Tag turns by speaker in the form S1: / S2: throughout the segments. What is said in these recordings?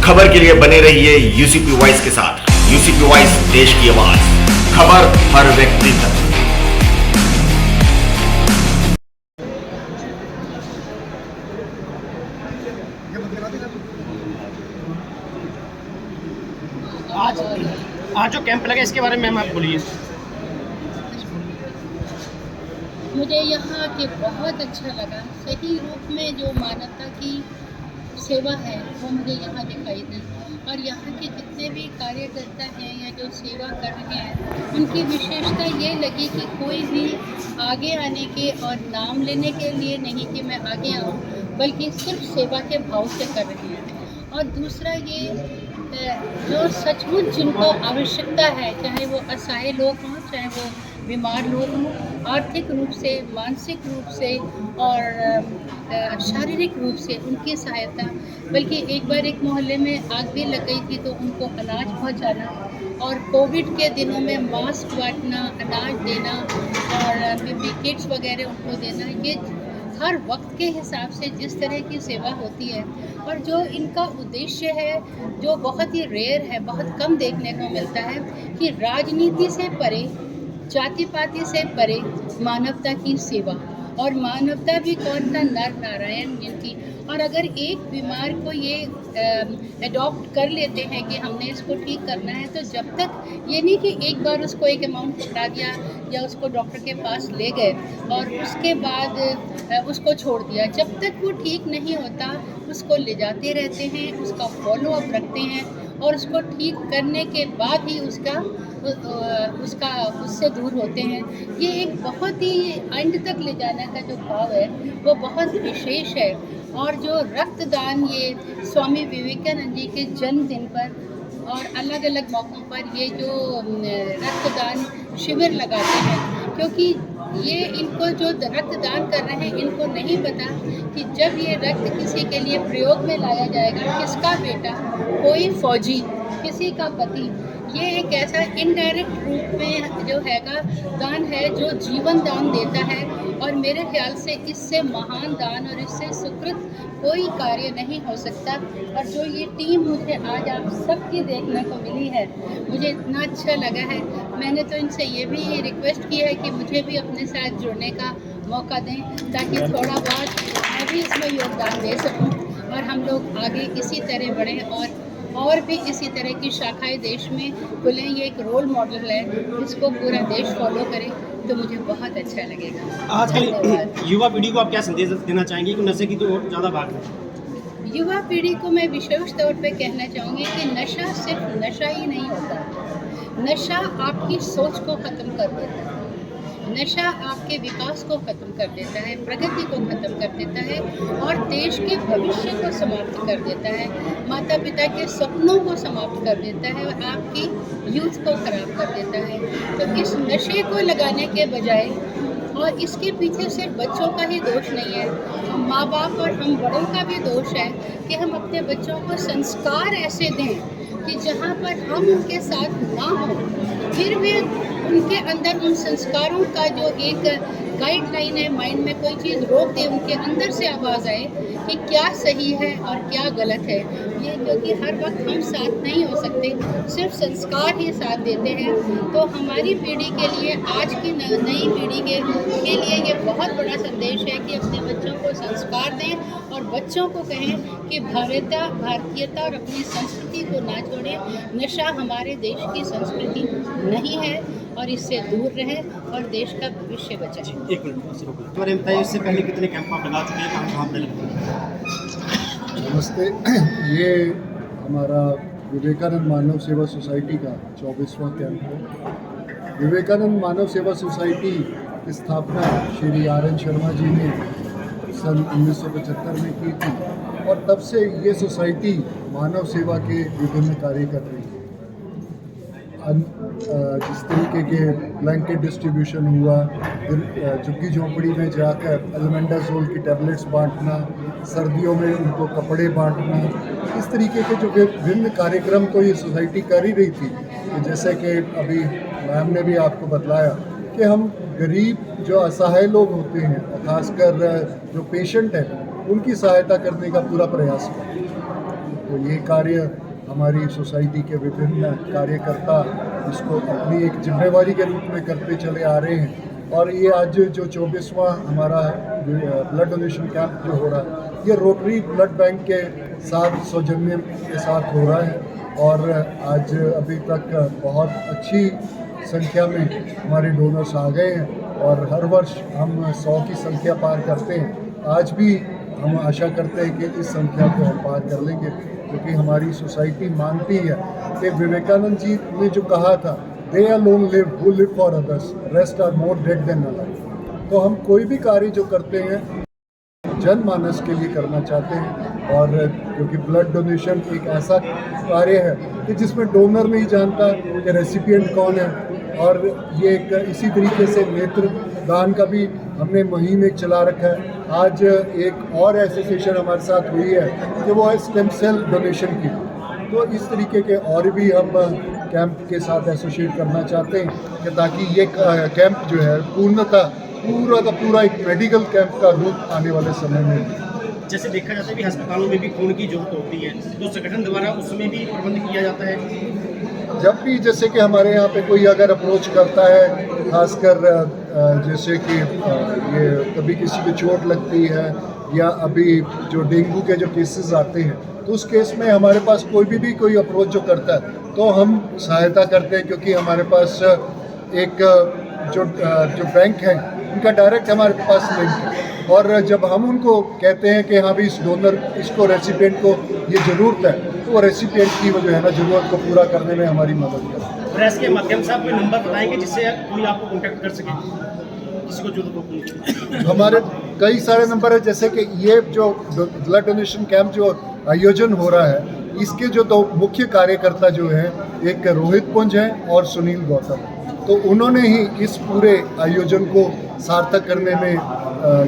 S1: खबर के लिए बने रहिए यूसीपी वॉइस के साथ। यूसीपी वॉइस, देश की आवाज, खबर हर व्यक्ति तक।
S2: आज आज जो कैंप लगा इसके बारे में आप बोलिए।
S3: मुझे यहाँ के बहुत अच्छा लगा। सही रूप में जो मानवता की सेवा है वो मुझे यहाँ दिखाई दी, और यहाँ के जितने भी कार्यकर्ता हैं या जो सेवा कर रहे हैं उनकी विशेषता ये लगी कि कोई भी आगे आने के और नाम लेने के लिए नहीं कि मैं आगे आऊँ, बल्कि सिर्फ सेवा के भाव से कर रहे हैं। और दूसरा ये जो सचमुच जिनको आवश्यकता है, चाहे वो असहाय लोग हों, चाहे वो बीमार लोग हों, आर्थिक रूप से, मानसिक रूप से और शारीरिक रूप से उनकी सहायता। बल्कि एक बार एक मोहल्ले में आग भी लग गई थी तो उनको अनाज पहुंचाना, और कोविड के दिनों में मास्क बांटना, अनाज देना और पीपी किट्स वगैरह उनको देना, ये हर वक्त के हिसाब से जिस तरह की सेवा होती है और जो इनका उद्देश्य है, जो बहुत ही रेयर है, बहुत कम देखने को मिलता है कि राजनीति से परे, जाति पाति से परे मानवता की सेवा। और मानवता भी कौन सा नर नारायण जिनकी। और अगर एक बीमार को ये अडॉप्ट कर लेते हैं कि हमने इसको ठीक करना है, तो जब तक ये नहीं कि एक बार उसको एक अमाउंट पकड़ा दिया या उसको डॉक्टर के पास ले गए और उसके बाद उसको छोड़ दिया, जब तक वो ठीक नहीं होता उसको ले जाते रहते हैं, उसका फॉलो अप रखते हैं और उसको ठीक करने के बाद ही उससे दूर होते हैं। ये एक बहुत ही अंत तक ले जाने का जो भाव है वो बहुत विशेष है। और जो रक्तदान, ये स्वामी विवेकानंद जी के जन्मदिन पर और अलग अलग मौक़ों पर ये जो रक्तदान शिविर लगाते हैं, क्योंकि ये इनको जो रक्तदान कर रहे हैं इनको नहीं पता कि जब ये रक्त किसी के लिए प्रयोग में लाया जाएगा, किसका बेटा, कोई फौजी, किसी का पति, ये एक ऐसा इनडायरेक्ट रूप में जो हैगा दान है जो जीवन दान देता है। और मेरे ख्याल से इससे महान दान और इससे सुकृत कोई कार्य नहीं हो सकता। और जो ये टीम मुझे आज आप सबकी देखने को मिली है, मुझे इतना अच्छा लगा है। मैंने तो इनसे ये भी रिक्वेस्ट की है कि मुझे भी अपने साथ जुड़ने का मौका दें, ताकि थोड़ा बहुत मैं भी इसमें योगदान दे सकूं और हम लोग आगे इसी तरह बढ़ें और भी इसी तरह की शाखाएं देश में खुलें। ये एक रोल मॉडल है, इसको पूरा देश फॉलो करे तो मुझे बहुत अच्छा लगेगा।
S2: आजकल युवा पीढ़ी को आप क्या संदेश देना चाहेंगे कि नशे की तो और ज़्यादा भाग है?
S3: युवा पीढ़ी को मैं विशेष तौर पे कहना चाहूँगी कि नशा सिर्फ नशा ही नहीं होता। नशा आपकी सोच को ख़त्म कर देता है, नशा आपके विकास को ख़त्म कर देता है, प्रगति को ख़त्म कर देता है और देश के भविष्य को समाप्त कर देता है, माता पिता के सपनों को समाप्त कर देता है और आपकी यूथ को ख़राब कर देता है। तो इस नशे को लगाने के बजाय, और इसके पीछे सिर्फ बच्चों का ही दोष नहीं है, हम माँ बाप और हम बड़ों का भी दोष है कि हम अपने बच्चों को संस्कार ऐसे दें कि जहाँ पर हम उनके साथ ना हों, फिर भी उनके अंदर उन संस्कारों का जो एक गाइडलाइन है, माइंड में कोई चीज़ रोक दे, उनके अंदर से आवाज़ आए कि क्या सही है और क्या गलत है। ये क्योंकि हर वक्त हम साथ नहीं हो सकते, सिर्फ संस्कार ही साथ देते हैं। तो हमारी पीढ़ी के लिए, आज की नई पीढ़ी के लिए ये बहुत बड़ा संदेश है कि अपने बच्चों को संस्कार दें और बच्चों को कहें कि भारतीयता और अपनी संस्कृति को ना छोड़ें। नशा हमारे देश की संस्कृति नहीं है और इससे दूर रहें और देश का भविष्य बचाएं।
S2: एक मिनट बारे में बताइए, इससे पहले कितने कैंप आप लगा चुके हैं, कहाँ पे लगे?
S4: नमस्ते। ये हमारा विवेकानंद मानव सेवा सोसाइटी का 24वां कैंप है। विवेकानंद मानव सेवा सोसाइटी की स्थापना श्री RN शर्मा जी ने सन 1975 में की थी और तब से ये सोसाइटी मानव सेवा के विभिन्न कार्य कर रही है। जिस तरीके के ब्लैंकेट डिस्ट्रीब्यूशन हुआ, झुग्गी झोंपड़ी में जाकर एल्बेंडाजोल की टैबलेट्स बांटना, सर्दियों में उनको कपड़े बांटना, इस तरीके के जो विभिन्न कार्यक्रम तो ये सोसाइटी कर ही रही थी। कि जैसे कि अभी मैम ने भी आपको बतलाया कि हम गरीब जो असहाय लोग होते हैं, खासकर जो पेशेंट हैं, उनकी सहायता करने का पूरा प्रयास करें। तो ये कार्य हमारी सोसाइटी के विभिन्न कार्यकर्ता इसको अपनी एक जिम्मेवारी के रूप में करते चले आ रहे हैं। और ये आज जो 24वां हमारा ब्लड डोनेशन कैंप जो हो रहा है, ये रोटरी ब्लड बैंक के साथ सौजन्य के साथ हो रहा है। और आज अभी तक बहुत अच्छी संख्या में हमारे डोनर्स आ गए हैं और हर वर्ष हम 100 की संख्या पार करते हैं। आज भी हम आशा करते हैं कि इस संख्या को हम पार कर लेंगे, क्योंकि हमारी सोसाइटी मानती है कि विवेकानंद जी ने जो कहा था, they alone live who live for others, rest are more dead than alive. तो हम कोई भी कार्य जो करते हैं जनमानस के लिए करना चाहते हैं। और क्योंकि ब्लड डोनेशन एक ऐसा कार्य है कि जिसमें डोनर नहीं जानता कि रेसिपिएंट कौन है। और ये एक इसी तरीके से नेत्र दान का भी हमने मुहिम एक चला रखा है। आज एक और एसोसिएशन हमारे साथ हुई है कि वो है स्टेम सेल डोनेशन की। तो इस तरीके के और भी हम कैंप के साथ एसोसिएट करना चाहते हैं कि ताकि ये कैंप जो है पूर्णतः पूरा का पूरा एक मेडिकल कैंप का रूप आने वाले समय में।
S2: जैसे देखा जाता है कि अस्पतालों में भी खून की जरूरत होती है, तो संगठन द्वारा उसमें भी प्रबंध किया जाता है।
S4: जब भी जैसे कि हमारे यहाँ पे कोई अगर अप्रोच करता है, खासकर जैसे कि ये कभी किसी को चोट लगती है या अभी जो डेंगू के जो केसेस आते हैं, तो उस केस में हमारे पास कोई भी कोई अप्रोच जो करता है तो हम सहायता करते हैं। क्योंकि हमारे पास एक जो बैंक है उनका डायरेक्ट हमारे पास लिंक है। और जब हम उनको कहते हैं कि हाँ भी इस डोनर इसको रेसिपिएंट को ये ज़रूरत है, तो वो रेसिपिएंट की जो है ना ज़रूरत को पूरा करने में हमारी मदद करते हैं।
S2: प्रेस के माध्यम से आप कोई नंबर बताएंगे जिससे कोई आपको कॉन्टैक्ट कर सके, किसी को जरूरत हो?
S4: हमारे कई सारे नंबर है, जैसे कि ये जो ब्लड डोनेशन कैंप जो आयोजन हो रहा है, इसके जो दो मुख्य कार्यकर्ता जो हैं, एक रोहित पुंज हैं और सुनील गौतम। तो उन्होंने ही इस पूरे आयोजन को सार्थक करने में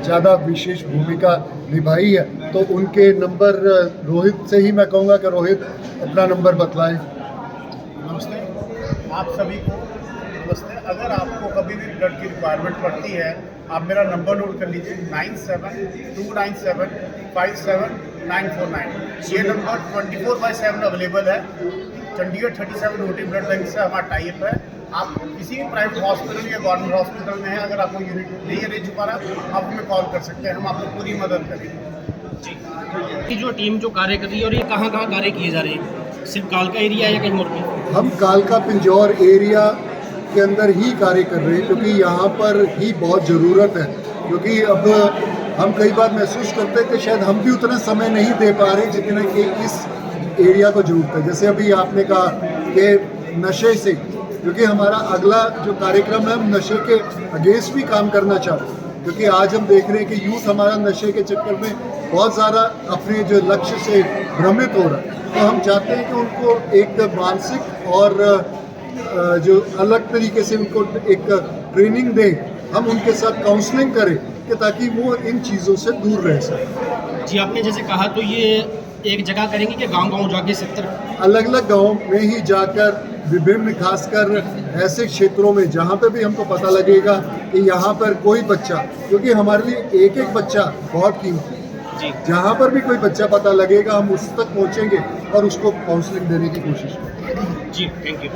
S4: ज़्यादा विशेष भूमिका निभाई है। तो उनके नंबर रोहित से ही मैं कहूँगा कि रोहित अपना नंबर बतलाएं।
S5: नमस्ते आप सभी को। नमस्ते। अगर आपको कभी भी ब्लड की रिक्वायरमेंट पड़ती है, आप मेरा नंबर नोट कर लीजिए 9729757949। ये नंबर 24/7 अवेलेबल है। चंडीगढ़ 37 रोटरी ब्लड बैंक से हमारा टाइप है। आप किसी भी प्राइवेट हॉस्पिटल या गवर्नमेंट हॉस्पिटल में हैं, अगर आपको यूनिट नहीं अरेंज हो पा रहा, आप हमें कॉल कर सकते हैं, हम आपको पूरी मदद करेंगे।
S2: कि जो टीम जो कार्य कर रही है, और ये कहाँ कहाँ कार्य किए जा रहे हैं? सिर्फ कालका एरिया या कहीं और भी?
S4: हम कालका पिंजौर एरिया के अंदर ही कार्य कर रहे हैं, क्योंकि यहाँ पर ही बहुत ज़रूरत है। क्योंकि अब हम कई बार महसूस करते हैं कि शायद हम भी उतना समय नहीं दे पा रहे जितना कि इस एरिया को ज़रूरत है। जैसे अभी आपने कहा कि नशे से, क्योंकि हमारा अगला जो कार्यक्रम है, हम नशे के अगेंस्ट भी काम करना चाहते हैं। क्योंकि आज हम देख रहे हैं कि यूथ हमारा नशे के चक्कर में बहुत ज़्यादा अपने जो लक्ष्य से भ्रमित हो रहा है। तो हम चाहते हैं कि उनको एक मानसिक और जो अलग तरीके से उनको एक ट्रेनिंग दें, हम उनके साथ काउंसलिंग करें कि ताकि वो इन चीज़ों से दूर रह सकें।
S2: जी, आपने जैसे कहा, तो ये एक जगह करेंगे कि गांव-गांव जाके 70
S4: अलग-अलग गाँव में ही जाकर विभिन्न, खासकर ऐसे क्षेत्रों में जहाँ पे भी हमको पता लगेगा कि यहाँ पर कोई बच्चा, क्योंकि हमारे लिए एक एक बच्चा बहुत कीमती है, जहाँ पर भी कोई बच्चा पता लगेगा हम उस तक पहुँचेंगे और उसको काउंसलिंग देने की कोशिश करेंगे।
S2: जी, थैंक यू।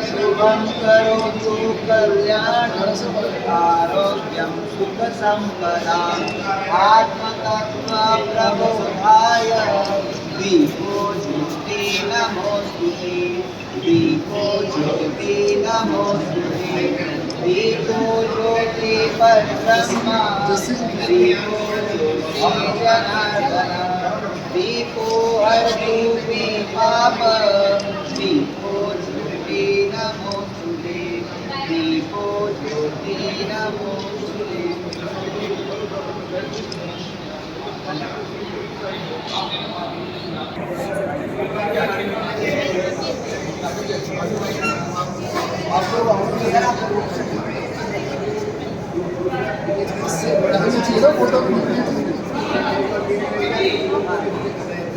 S6: शुभं करोतु कल्याणं आरोग्यं सुखसम्पदाम् आत्मतत्त्व प्रबोधाय दीपो ज्योति नमोस्तुते। दीपो ज्योति नमोस्तुते। दीपो ज्योति परब्रह्म। दीपो ज्योति जनार्दन। दीपो हरतु मे पाप। दीपो ज्योति नमोस्तुते। दीपो ज्योति नमोस्तुते।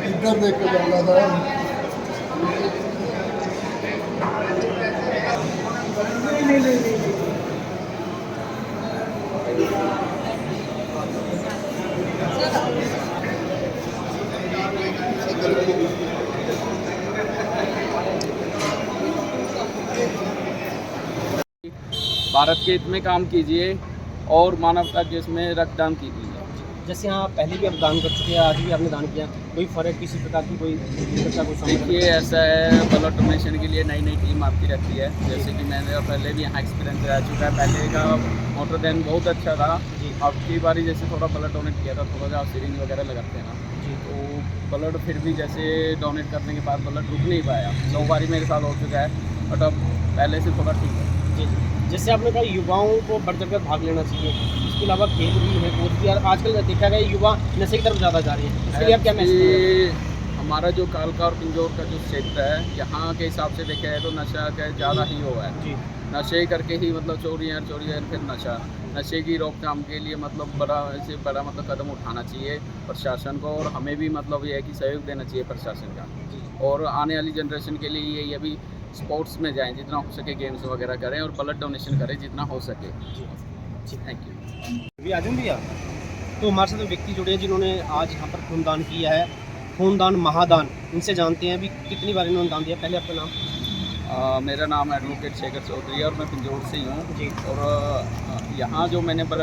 S4: इधर देख के
S7: भारत के हित में काम कीजिए और मानवता के इसमें रक्तदान कीजिए।
S2: जैसे यहाँ पहले भी आप दान कर चुके हैं, आज भी आपने दान किया, कोई फर्क किसी प्रकार की कोई दिक्कत का कोई सामना?
S7: देखिए ऐसा है, ब्लड डोनेशन के लिए नई नई टीम आती रहती है। जैसे कि मैंने पहले भी यहाँ एक्सपीरियंस रह चुका है। पहले का मोटर देन बहुत अच्छा था। अब की बारी जैसे थोड़ा ब्लड डोनेट किया था, थोड़ा सा सिरिंज वगैरह लगाते हैं ना, तो ब्लड फिर भी जैसे डोनेट करने के बाद ब्लड रुक नहीं पाया। 2 बारी मेरे साथ हो चुका है, बट अब पहले से थोड़ा ठीक है।
S2: जी, जैसे आपने कहा युवाओं को बढ़ चढ़ कर भाग लेना चाहिए, इसके अलावा खेल भी है, कोच भी। आजकल देखा गया युवा नशे की तरफ ज़्यादा जा रही है, इसके लिए आप क्या मैसेज?
S7: हमारा जो कालका और पिंजौर का जो क्षेत्र है, यहाँ के हिसाब से देखा जाए तो नशा का ज़्यादा ही हुआ है
S2: जी,
S7: नशे करके ही मतलब चोरियाँ फिर नशे की रोकथाम के लिए मतलब बड़ा मतलब कदम उठाना चाहिए प्रशासन को, और हमें भी मतलब ये है कि सहयोग देना चाहिए प्रशासन का। और आने वाली जनरेशन के लिए ये अभी स्पोर्ट्स में जाएं, जितना हो सके गेम्स वगैरह करें और ब्लड डोनेशन करें जितना हो सके। Thank you.
S2: अभी आजम भैया, तो हमारे साथ व्यक्ति जुड़े हैं जिन्होंने आज यहाँ पर खूनदान किया है, खूनदान महादान, इनसे जानते हैं अभी कितनी बार इन्होंने दान दिया। पहले आपका नाम?
S7: मेरा नाम एडवोकेट शेखर चौधरी है और मैं पिंजौर से ही हूँ
S2: जी।
S7: और यहाँ जो मैंने ब्लड